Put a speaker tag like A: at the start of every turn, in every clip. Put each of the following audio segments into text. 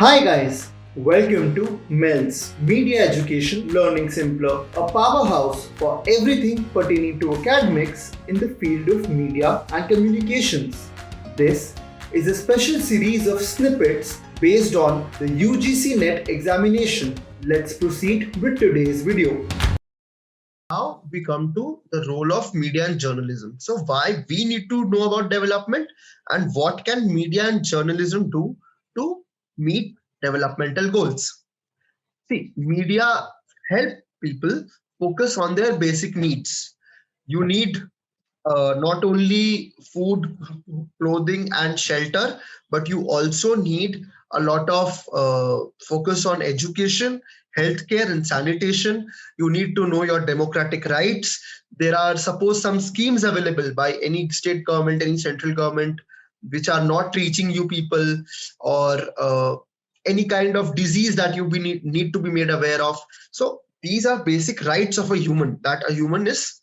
A: Hi guys, welcome to MELS Media Education Learning Simpler, a powerhouse for everything pertaining to academics in the field of media and communications. This is a special series of snippets based on the UGC NET Examination. Let's proceed with today's video. Now we come to the role of media and journalism. So why we need to know about development and what can media and journalism do to meet developmental goals. See, media help people focus on their basic needs. You need not only food, clothing, and shelter, but you also need a lot of focus on education, healthcare, and sanitation. You need to know your democratic rights. There are, suppose, some schemes available by any state government, any central government, which are not reaching you people, or any kind of disease that you need to be made aware of. So these are basic rights of a human that a human is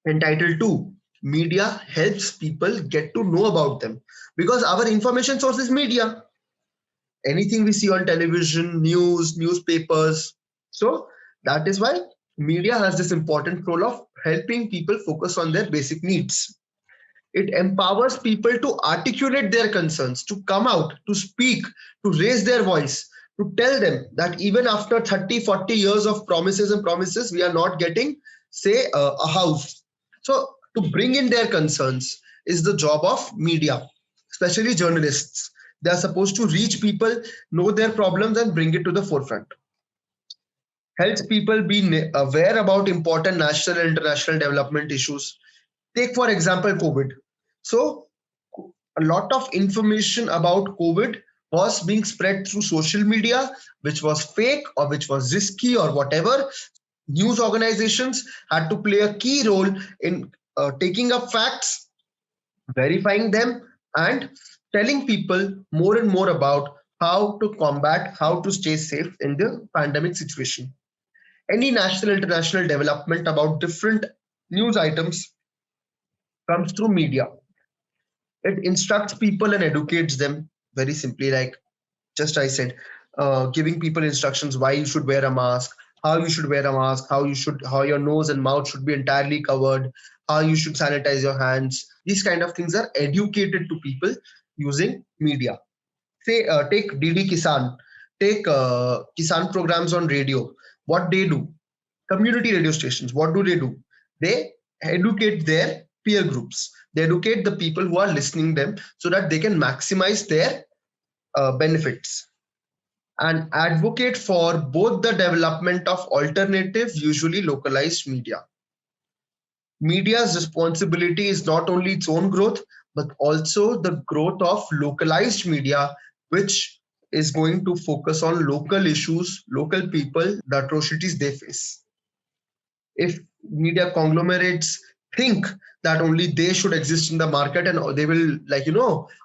A: entitled to. Media helps people get to know about them because our information source is media. Anything we see on television, news, newspapers. So that is why media has this important role of helping people focus on their basic needs. It empowers people to articulate their concerns, to come out, to speak, to raise their voice, to tell them that even after 30, 40 years of promises, we are not getting, say, a house. So to bring in their concerns is the job of media, especially journalists. They are supposed to reach people, know their problems, and bring it to the forefront. Helps people be aware about important national and international development issues. Take, for example, COVID. So, a lot of information about COVID was being spread through social media, which was fake or which was risky or whatever. News organizations had to play a key role in taking up facts, verifying them, and telling people more and more about how to combat, how to stay safe in the pandemic situation. Any national, international development about different news items comes through media. It instructs people and educates them very simply, like just I said, giving people instructions why you should wear a mask, how you should wear a mask, how your nose and mouth should be entirely covered, how you should sanitize your hands. These kind of things are educated to people using media. Say, take DD Kisan, take Kisan programs on radio. What they do, community radio stations, what do? They educate their peer groups. They educate the people who are listening them so that they can maximize their benefits and advocate for both the development of alternative, usually localized media. Media's responsibility is not only its own growth, but also the growth of localized media, which is going to focus on local issues, local people, the atrocities they face. If media conglomerates think that only they should exist in the market and they will, like,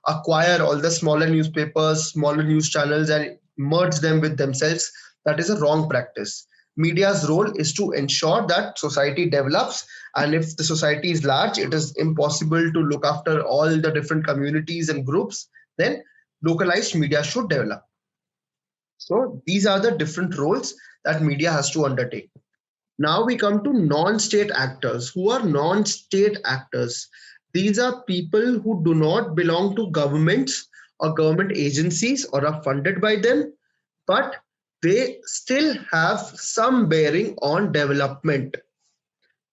A: acquire all the smaller newspapers, smaller news channels and merge them with themselves, that is a wrong practice. Media's role is to ensure that society develops, and if the society is large, it is impossible to look after all the different communities and groups, then localized media should develop. So these are the different roles that media has to undertake. Now we come to non-state actors. Who are non-state actors? These are people who do not belong to governments or government agencies or are funded by them, but they still have some bearing on development,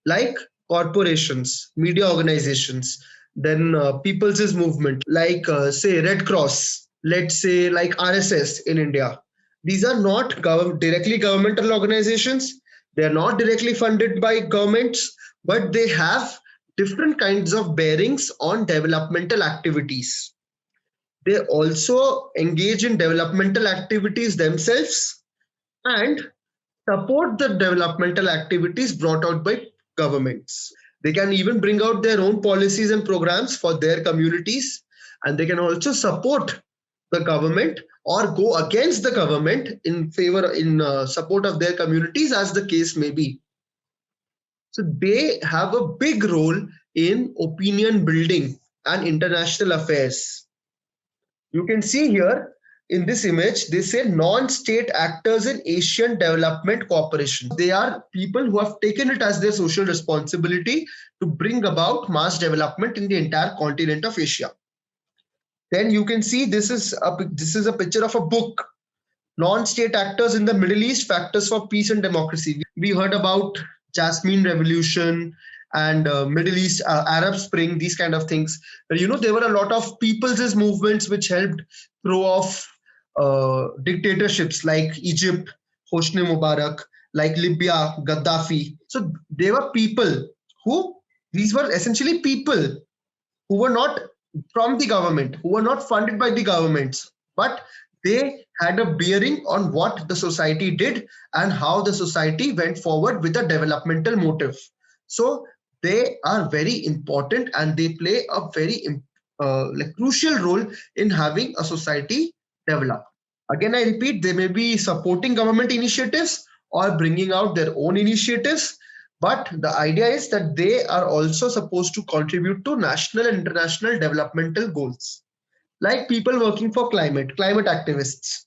A: like corporations, media organizations, then people's movement, like say Red Cross, let's say like RSS in India. These are not directly governmental organizations. They are not directly funded by governments, but they have different kinds of bearings on developmental activities. They also engage in developmental activities themselves and support the developmental activities brought out by governments. They can even bring out their own policies and programs for their communities, and they can also support the government or go against the government in support of their communities, as the case may be. So they have a big role in opinion building and international affairs. You can see here in this image, they say non-state actors in Asian Development Cooperation. They are people who have taken it as their social responsibility to bring about mass development in the entire continent of Asia. Then you can see this is a picture of a book, non-state actors in the Middle East, factors for peace and democracy. We heard about Jasmine Revolution and Middle East Arab Spring, these kind of things. There were a lot of people's movements which helped throw off dictatorships like Egypt, Hosni Mubarak, like Libya, Gaddafi. So they were people these were essentially people who were not from the government, who were not funded by the governments, but they had a bearing on what the society did and how the society went forward with a developmental motive. So they are very important and they play a very crucial role in having a society develop. Again, I repeat, they may be supporting government initiatives or bringing out their own initiatives, but the idea is that they are also supposed to contribute to national and international developmental goals. Like people working for climate activists.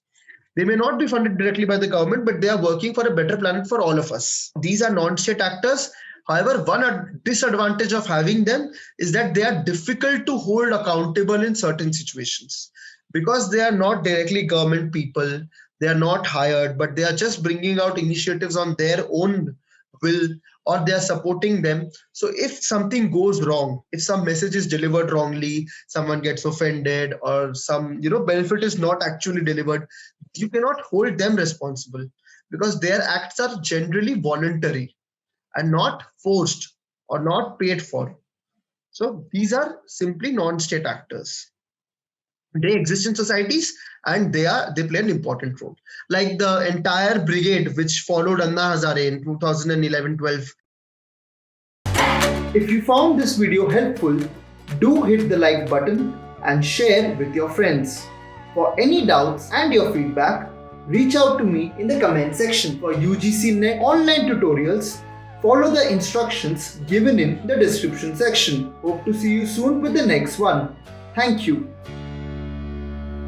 A: They may not be funded directly by the government, but they are working for a better planet for all of us. These are non-state actors. However, one disadvantage of having them is that they are difficult to hold accountable in certain situations because they are not directly government people. They are not hired, but they are just bringing out initiatives on their own will, or they are supporting them. So if something goes wrong, if some message is delivered wrongly, someone gets offended, or some benefit is not actually delivered, you cannot hold them responsible because their acts are generally voluntary and not forced or not paid for. So these are simply non-state actors. They exist in societies and they play an important role. Like the entire brigade which followed Anna Hazare in 2011-12. If you found this video helpful, do hit the like button and share with your friends. For any doubts and your feedback, reach out to me in the comment section. For UGC NET online tutorials, follow the instructions given in the description section. Hope to see you soon with the next one. Thank you.